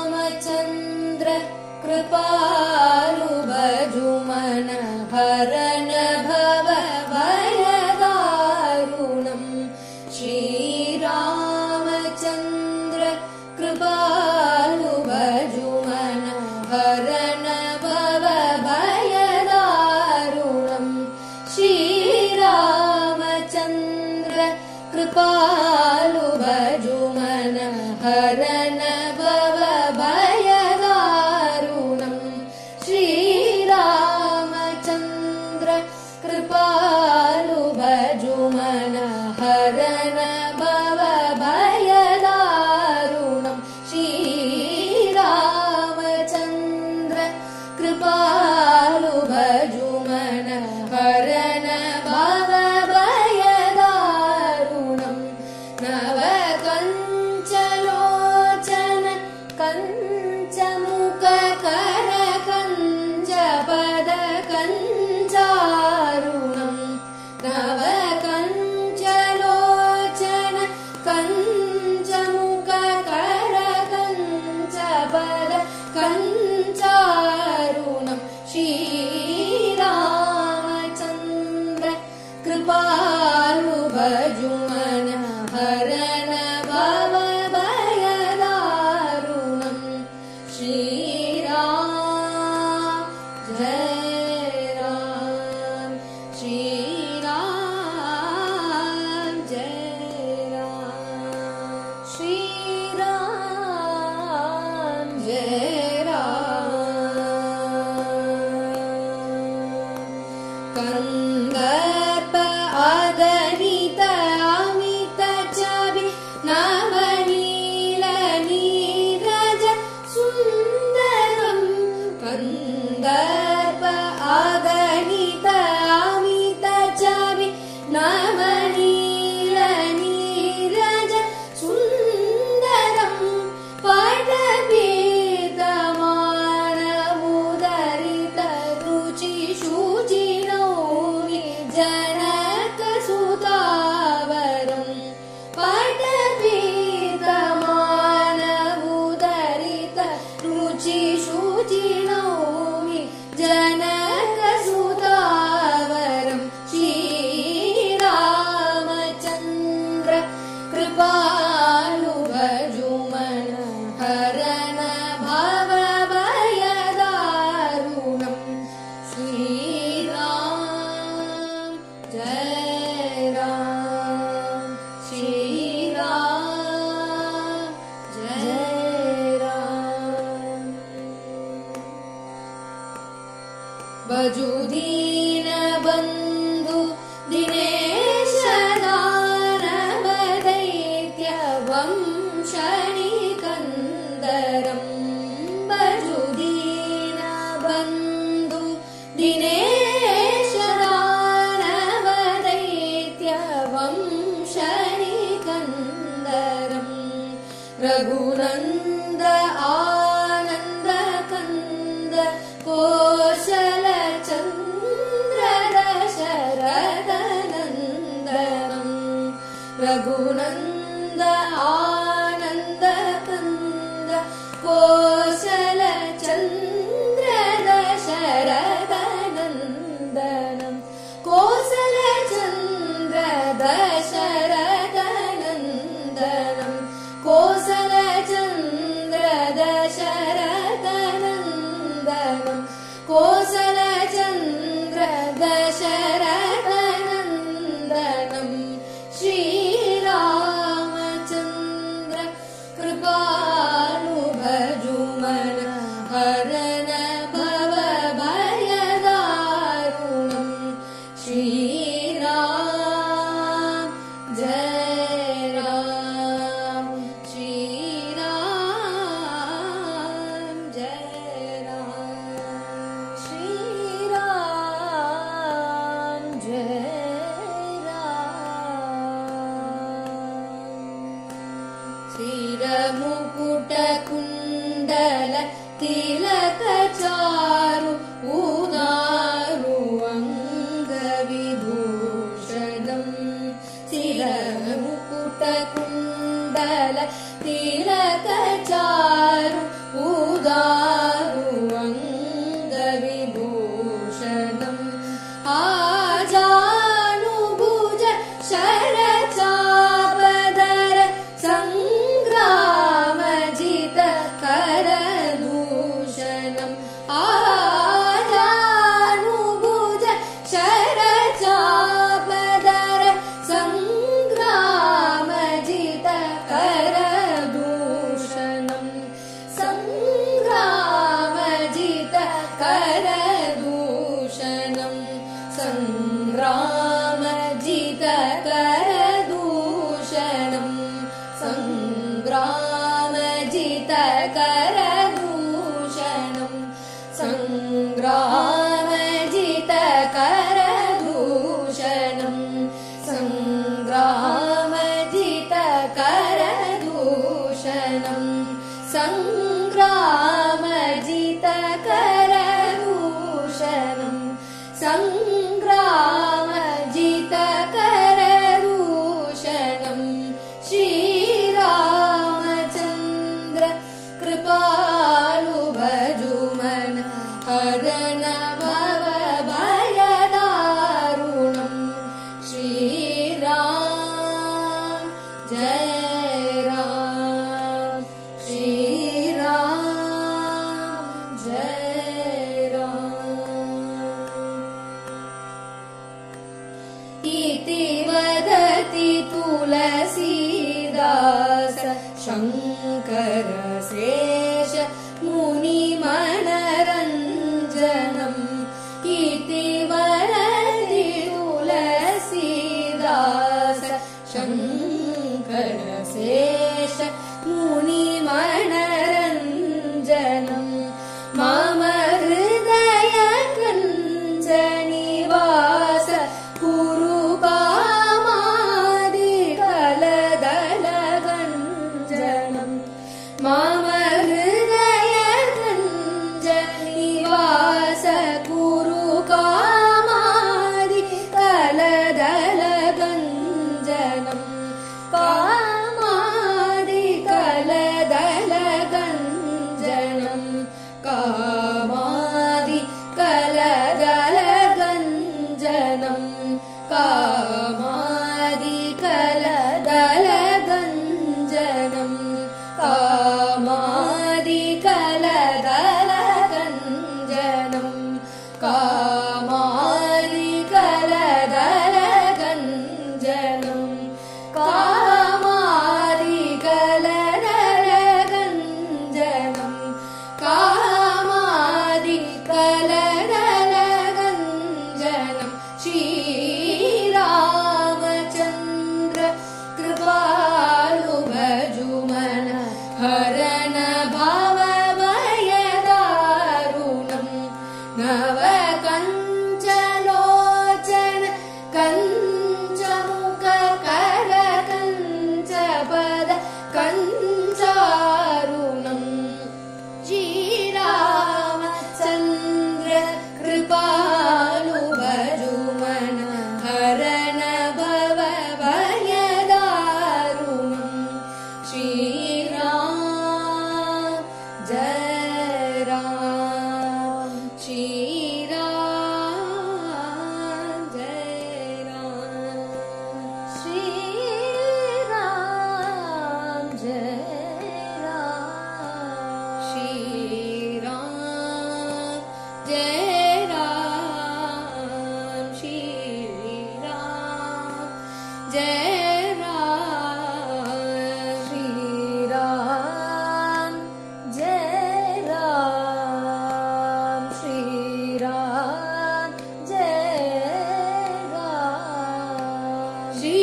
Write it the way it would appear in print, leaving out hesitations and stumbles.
श्रीरामचन्द्र कृपालु भजुमन हरन भव भयदारुणम् श्रीरामचन्द्र कृपालु भजुमन हरन भव भयदारुणम् श्रीरामचन्द्र कृपालु भजुमन हरन भव भयदारुणम् श्रीरामचन्द्र कृपालु भजुमन हरन भव भयदारुणम् श्रीरामचन्द्र कृपालु भजुमन हरन भव भयदारुणम् नवकञ्चलोचन कञ्चमुख कर कञ्चपद कञ्चारुणम् नवकञ्चलोचन कञ्चमुख कर कञ्चपद कञ्चारुणम् श्रीरामचन्द्र कृपालु भजुमन हरन भव भयदारुणम् श्रीराम जय राम श्रीराम जय राम श्रीराम जय राम कंदर्प आदरित अमित छवि नवनील नीरज सुन्दरम् कंदर्प आदरित अमित छवि नवनील नीरज सुन्दरम् पटपीतमानमुदरित रुचि शुचिनौमि जनकसुतावरम् पटपीतमानमुदरित रुचि शुचिनौमि जनकसुतावरम् श्रीरामचन्द्र कृपालु भजुमन हरन भव भयदारुणम् श्रीराम जय राम श्रीराम जय राम भजुदीन बन्धु दिनेश दानव दैत्य वंशनिकन्दरम् भजुदीन बन्धु दिनेश दानव दैत्य वंशनिकन्दरम् रघुनन्द आनन्द कन्द कोशल चन्द्र दशरथ नन्दनम् रघुनन्द आनन्द कन्द कोशल चन्द्र दशरथ नन्दनम् कोशल चन्द्र दशरथ नन्दनम् कोशल चन्द्र दशरथ नन्दनम् कोशल चन्द्र दशरथ नन्दनम् श्रीरामचन्द्र कृपालु भजुमन हरन भव भयदारुणम् श्रीराम जय राम श्रीराम जय राम श्रीराम जय राम श्रीरमुकुट कुण्डल तिलक चारु उदारु अङ्गविभूषणम् श्रीरमुकुट कुण्डल तिलक चारु उदारु अंगविभूषणम् आजानुभुज शरचापधर संग्रामजित करदूषणम् आजानुभुज शरचापधर संग्रामजित करदूषणम् संग्रामजित करदूषणम् संग्रामजित करदूषणम् संग्रामजित करदूषणम् संग्रामजित करदूषणम् संग्रामजित करदूषणम् संग्रामजित करदूषणम् संग्रामजित करदूषणम् श्रीरामचन्द्र कृपालु भजुमन हरण भवभयदारुणम् श्रीराम जय राम श्रीराम जय राम इति वदति तुलसीदास शङ्कर शेष मुनिमनरञ्जनम् इति वदति तुलसीदास शङ्कर शेष मुनिमनरञ्जनम् मम हृदय कञ्चनिवास कुरु कामादिकलदलगञ्जनम् मम हृदय कञ्चनिवास कुरु कामादिकलदलगञ्जनम् कामादिकलदलगञ्जनम् कामादिकलदलगञ्जनम् कामादिकलदलगञ्जनम् कामादिकलदलगञ्जनम् कामादिकलदलगञ्जनम् कामादिकलदलगञ्जनम् कामादिकलदलगञ्जनम् श्रीरामचन्द्र कृपालु भजुमन हरण भवभयदारुणम् नवकञ्चलोचन कञ्चमुख कर कञ्चपद कञ्चारुणम् श्रीरामचन्द्र कृपालु भजुमन हरण भवभयदारुणम् श्रीराम जय राम श्रीराम जय राम श्रीराम जय राम श्रीराम जय राम श्रीराम जय राम श्रीराम जय राम श्रीराम जय राम श्री